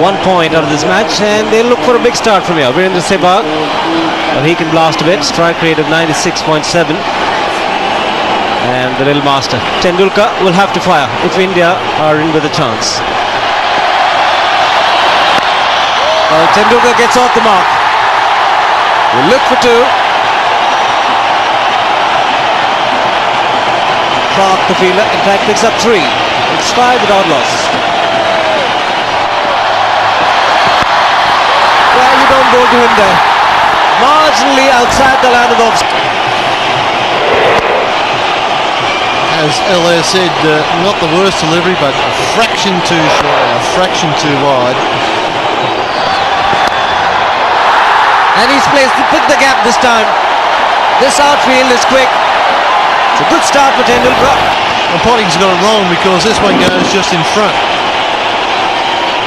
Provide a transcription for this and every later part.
1 point out of this match, and they'll look for a big start from here. Virendra Sehwag, well, he can blast a bit. Strike rate of 96.7. And the little master Tendulkar will have to fire if India are in with a chance. Well, Tendulkar gets off the mark. We'll look for two. Clark, the fielder, in fact picks up 3. It's 5 without loss. Well, you don't bowl to him there. Marginally outside the line of obstacle. As LA said, not the worst delivery, but a fraction too short and a fraction too wide. And he's placed the gap this time. This outfield is quick. It's a good start for Tendulkar. And Potting's got it wrong because this one goes just in front.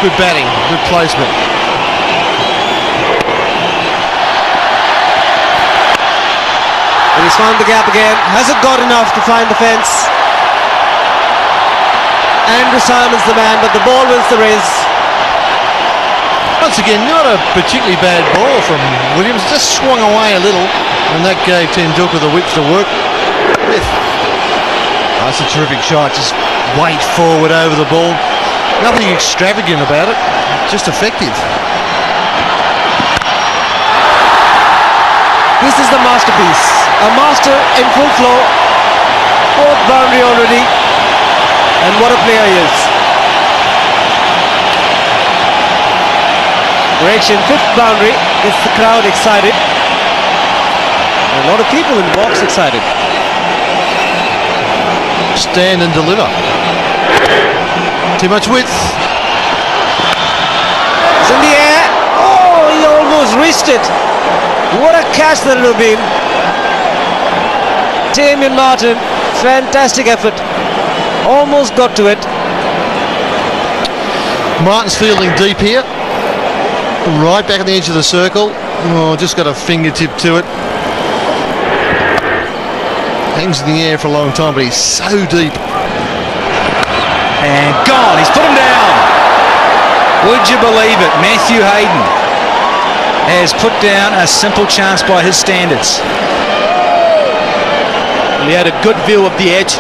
Good batting, good placement. And he's found the gap again. Hasn't got enough to find the fence. Andrew Simon's the man, but the ball wins the race. Once again, not a particularly bad ball from Williams. Just swung away a little, and that gave Tendulkar the width to work with. That's a terrific shot. Just weight forward over the ball. Nothing extravagant about it. Just effective. This is the masterpiece. A master in full flow. 4th boundary already. And what a player he is. Reaction, 5th boundary. Gets the crowd excited. And a lot of people in the box excited. Stand and deliver. Too much width. It's in the air. Oh, he almost reached it. What a catch that would have been. Damien Martin, fantastic effort. Almost got to it. Martin's fielding deep here. Right back on the edge of the circle. Oh, just got a fingertip to it. Hangs in the air for a long time, but he's so deep. And gone. He's put him down. Would you believe it? Matthew Hayden has put down a simple chance by his standards. He had a good view of the edge.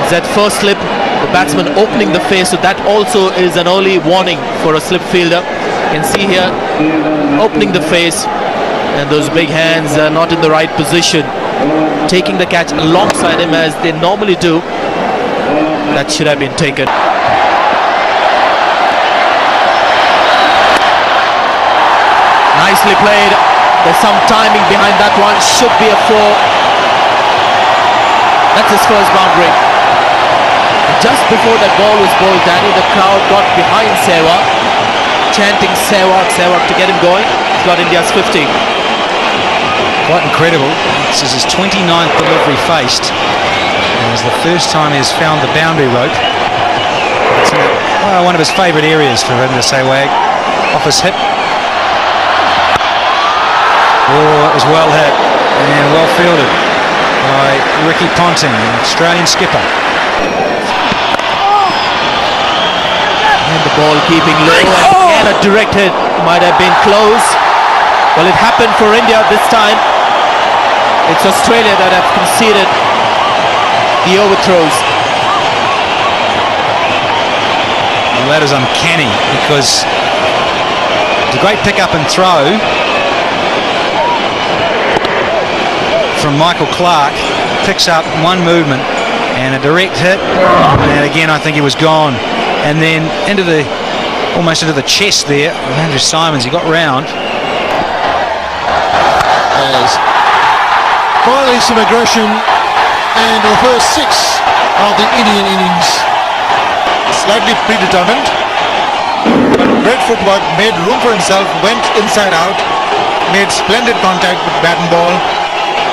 That first slip, the batsman opening the face, so that also is an early warning for a slip fielder. You can see here, opening the face, and those big hands are not in the right position. Taking the catch alongside him as they normally do. That should have been taken. Nicely played. There's some timing behind that one. Should be a 4. That's his first boundary. Just before that ball was bowled, Danny, the crowd got behind Sehwag, chanting Sehwag, Sehwag to get him going. He's got India's 50. Quite incredible. This is his 29th delivery faced. And it's the first time he's found the boundary rope. It's one of his favourite areas for him to Sehwag. Off his hip. Oh, it was well hit and well fielded by Ricky Ponting, an Australian skipper. And the ball keeping low, and a direct hit. Might have been close. Well, it happened for India this time. It's Australia that have conceded the overthrows. Well, that is uncanny because it's a great pick up and throw from Michael Clark. Picks up one movement and a direct hit, and again I think he was gone. And then almost into the chest there, Andrew Simons, he got round. As finally some aggression, and the first 6 of the Indian innings. Slightly predetermined, but great footwork, made room for himself, went inside out, made splendid contact with bat and ball,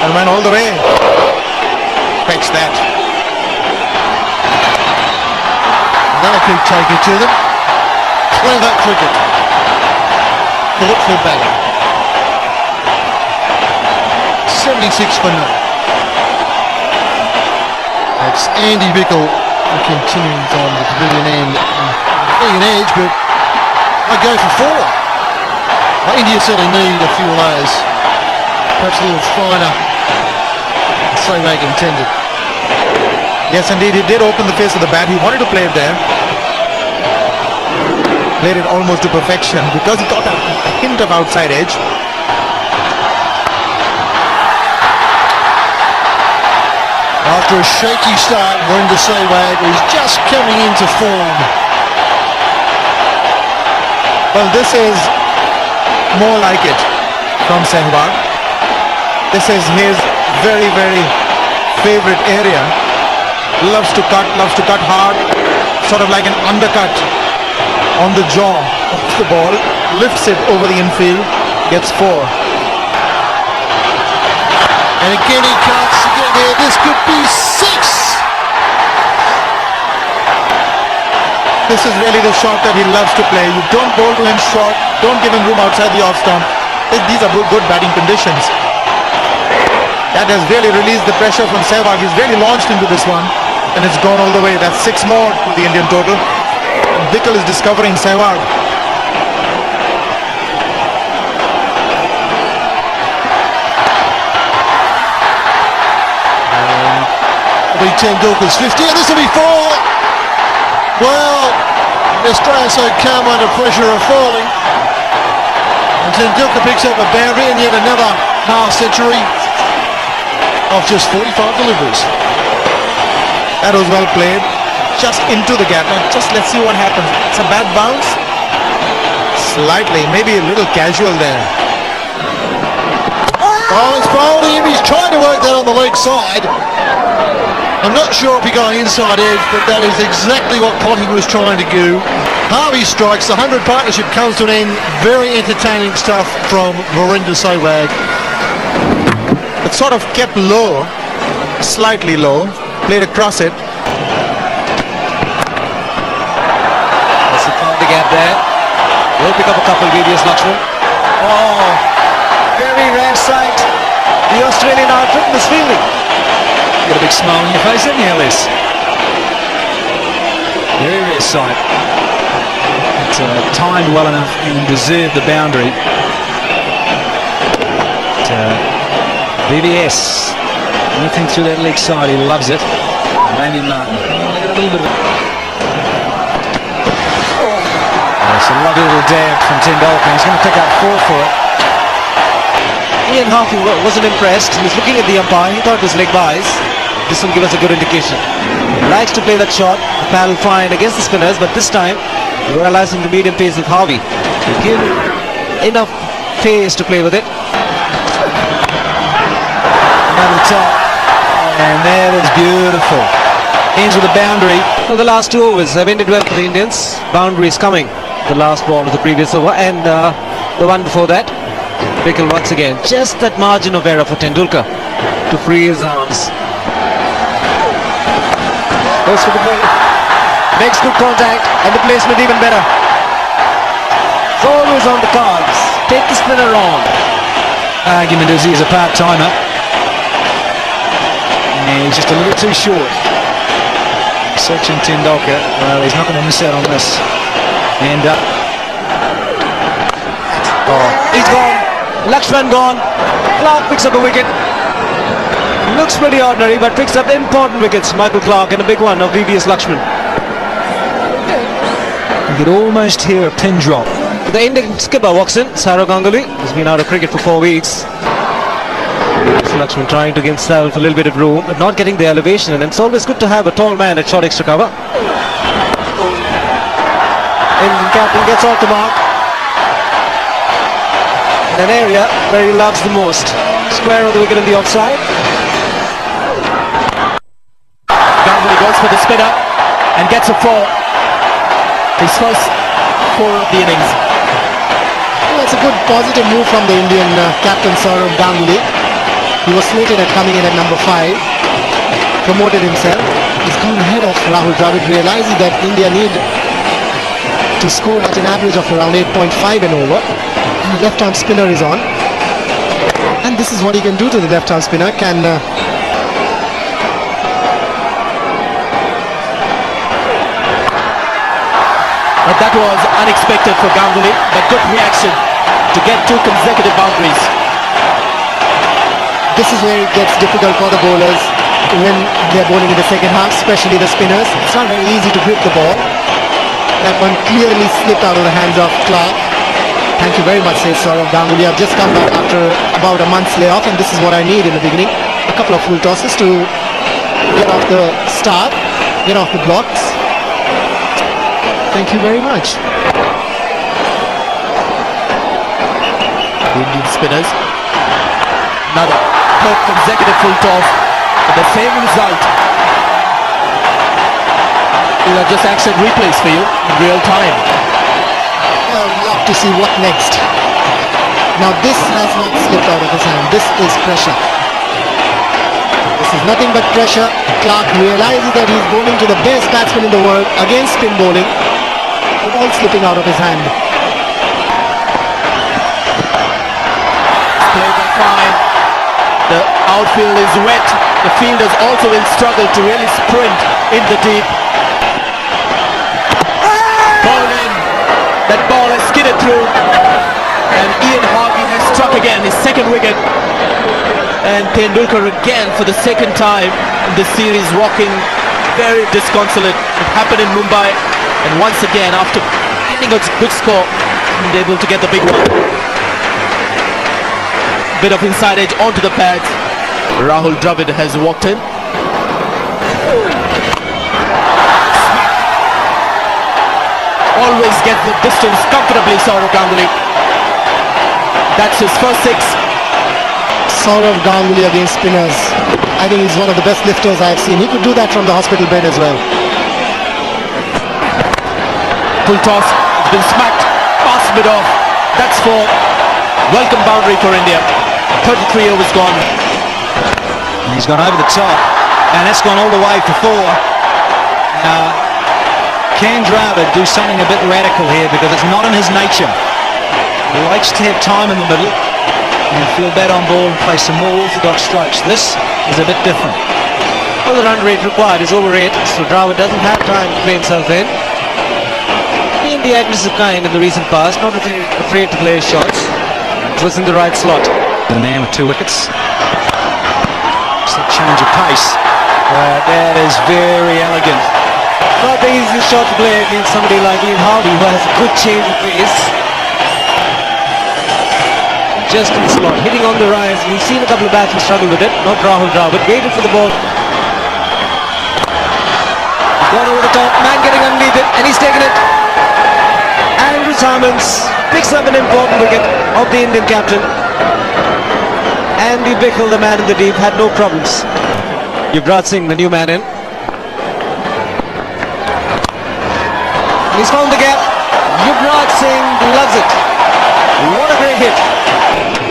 and went all the way. Fetch that. Another quick take it to them. Clever cricket. Thoughtful batting. 76 for none. That's Andy Bickle continuing on the pavilion end. Getting an edge, but I go for 4. Well, India certainly need a few layers. Perhaps a little finer. Sehwag intended. Yes, indeed, he did open the face of the bat. He wanted to play it there. Played it almost to perfection because he got a hint of outside edge. After a shaky start, Virender Sehwag is just coming into form. Well, this is more like it from Sehwag. This is his very, very favorite area. Loves to cut hard, sort of like an undercut on the jaw of the ball. Lifts it over the infield, gets 4. And again he can't get there. This could be 6. This is really the shot that he loves to play. You don't bowl to him short, don't give him room outside the off stump. These are good batting conditions. That has really released the pressure from Sehwag. He's really launched into this one, and it's gone all the way. That's 6 more to the Indian total. Vikal is discovering Sehwag. It'll be Tendulkar's 50, and this will be 4. Well, Australia so calm under pressure of falling. And Tendulkar picks up a boundary and yet another half century of just 45 deliveries. That was well played. Just into the gap. Now just let's see what happens. It's a bad bounce. Slightly, maybe a little casual there. Oh, it's bowling him. He's trying to work that on the leg side. I'm not sure if he got inside edge, but that is exactly what Potting was trying to do. Harvey strikes. The 100 partnership comes to an end. Very entertaining stuff from Virender Sehwag. It sort of kept low, slightly low. Played across it. That's the found the gap there. We'll pick up a couple VVS Lakshman. Oh, very rare sight. The Australian outfit in this fielding. Got a big smile on your face, haven't you, Ellis? Very rare sight. It's timed well enough and deserved the boundary. VVS, anything through that leg side, he loves it. Randy Martin, look at a little bit of it. It's a lovely little dab from Tendulkar. He's going to pick up 4 for it. Ian Harvey wasn't impressed. He was looking at the umpire. He thought it was leg buys. This will give us a good indication. He likes to play that shot. The paddle fine against the spinners, but this time realizing the medium pace of Harvey. To give enough pace to play with it. Over the top. And that is beautiful. Ends with a boundary. Well, the last 2 overs have ended well for the Indians. Boundary is coming. The last ball of the previous over and the one before that. Vikal once again. Just that margin of error for Tendulkar to free his arms. Goes for the ball. Makes good contact and the placement even better. It's always on the cards. Take the spinner on. Argument is he's a part-timer. And he's just a little too short. Sachin Tendulkar, well, he's not going to miss out on this. And he's gone. Lakshman gone. Clark picks up a wicket. Looks pretty ordinary, but picks up important wickets. Michael Clark and a big one of VVS Lakshman. you could almost hear a pin drop. The Indian skipper walks in. Saurav Ganguly has been out of cricket for 4 weeks. Lakshman trying to give himself a little bit of room, but not getting the elevation, and it's always good to have a tall man at short extra cover. Indian captain gets off the mark in an area where he loves the most. Square of the wicket in the offside. Ganguly goes for the spinner and gets a 4. His first 4 of the innings. Well, it's a good positive move from the Indian captain Saurav Ganguly. He was slated at coming in at number 5, promoted himself. He's gone ahead of Rahul Dravid, realizing that India need to score at an average of around 8.5 and over. And the left-arm spinner is on. And this is what he can do to the left-arm spinner. Can But that was unexpected for Ganguly, but good reaction to get 2 consecutive boundaries. This is where it gets difficult for the bowlers when they're bowling in the second half, especially the spinners. It's not very easy to grip the ball. That one clearly slipped out of the hands of Clark. Thank you very much, says Saurav Ganguly. I've just come back after about a month's layoff, and this is what I need in the beginning. A couple of full tosses to get off the start, get off the blocks. Thank you very much. The Indian spinners. Another third consecutive full toss. But the same result. These are just action replays for you in real time. I would love to see what next. Now this has not slipped out of his hand. This is pressure. This is nothing but pressure. Clark realizes that he's bowling to the best batsman in the world against spin bowling. The ball slipping out of his hand. Played by fine. The outfield is wet. The fielders also will struggle to really sprint in the deep. Ball in. That ball has skidded through. And Ian Harvey has struck again, his second wicket. And Tendulkar again for the second time in this series walking very disconsolate. It happened in Mumbai. And once again, after getting a good score, he's able to get the big one. Bit of inside edge onto the pads. Rahul Dravid has walked in. Always gets the distance comfortably, Saurav Ganguly. That's his first 6. Saurav Ganguly against spinners. I think he's one of the best lifters I've seen. He could do that from the hospital bed as well. Full toss, it's been smacked, past mid-off. That's for welcome boundary for India. 33 overs gone. And he's gone over the top, and that's gone all the way for 4. Can Dravid do something a bit radical here, because it's not in his nature. He likes to have time in the middle and feel bad on ball and play some more orthodox strokes. This is a bit different. Well, the run rate required is over 8, so Dravid doesn't have time to play himself in. In the aggressive kind in the recent past, not afraid to play his shots. It was in the right slot. The man with 2 wickets. Just a change of pace. That is very elegant. Not the easiest shot to play against somebody like Ian Harvey, who has a good change of pace. Just in the slot, hitting on the rise. We've seen a couple of batsmen struggle with it. Not Rahul Dravid, waited for the ball. Gone over the top, man getting underneath it, and he's taken it. Andrew Simons picks up an important wicket of the Indian captain. Andy Bickle, the man in the deep, had no problems. Yuvraj Singh, the new man in. He's found the gap. Yuvraj Singh loves it. What a great hit.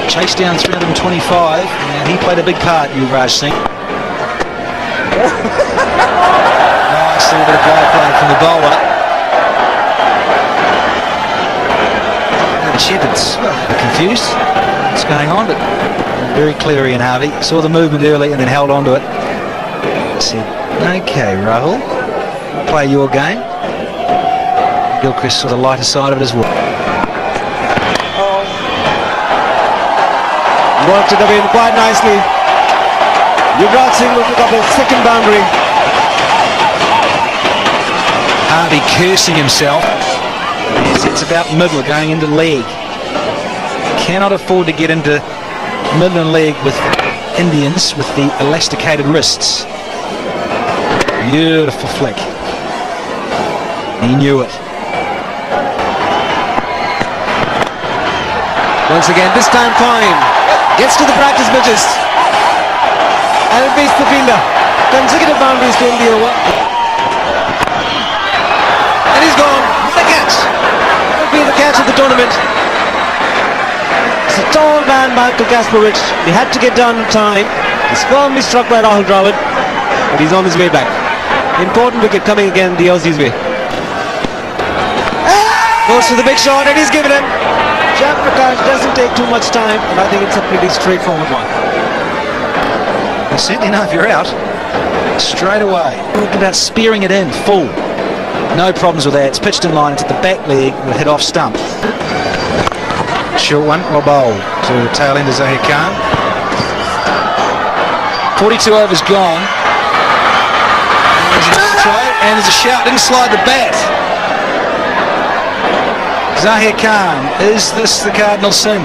Chased down 325, and he played a big part, Yuvraj Singh. Nice little bit of ball play from the bowler. The Shepherds confused what's going on, but very clear Ian Harvey. Saw the movement early and then held on to it. Said, okay, Rahul, play your game. Gilchrist saw the lighter side of it as well. Worked it in quite nicely. Yuvraj Singh will pick up a second boundary. Harvey cursing himself. Yes, it's about middle going into leg. Cannot afford to get into middle and leg with Indians with the elasticated wrists. Beautiful flick. He knew it. Once again, this time fine. Gets to the practice pitches. And it beats the fielder. Consecutive boundaries to end the over. And he's gone. What a catch. That'll be the catch of the tournament. It's a tall man by Kasparov. He had to get down in time. He's firmly struck by Rahul Dravid. But he's on his way back. Important wicket coming again the Aussies' way. Goes to the big shot and he's given it. Jam Prakash doesn't take too much time, and I think it's a pretty straightforward one. Well, certainly know if you're out straight away. Look about spearing it in full. No problems with that. It's pitched in line into the back leg, will hit off stump. Short one, or bowl to tail end of Zahir Khan. 42 overs gone. There's another throw, and there's a shout. Didn't slide the bat. Zahir Khan, is this the cardinal sin?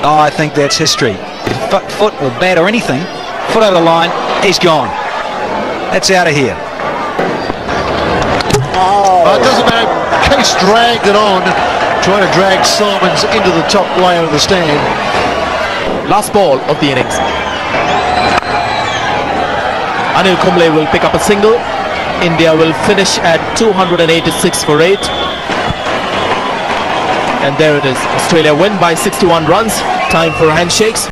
Oh, I think that's history. Foot or bat or anything, foot over the line, he's gone. That's out of here. It doesn't matter. Case dragged it on, trying to drag Simons into the top layer of the stand. Last ball of the innings. Anil Kumble will pick up a single. India will finish at 286 for 8. And there it is. Australia win by 61 runs. Time for handshakes.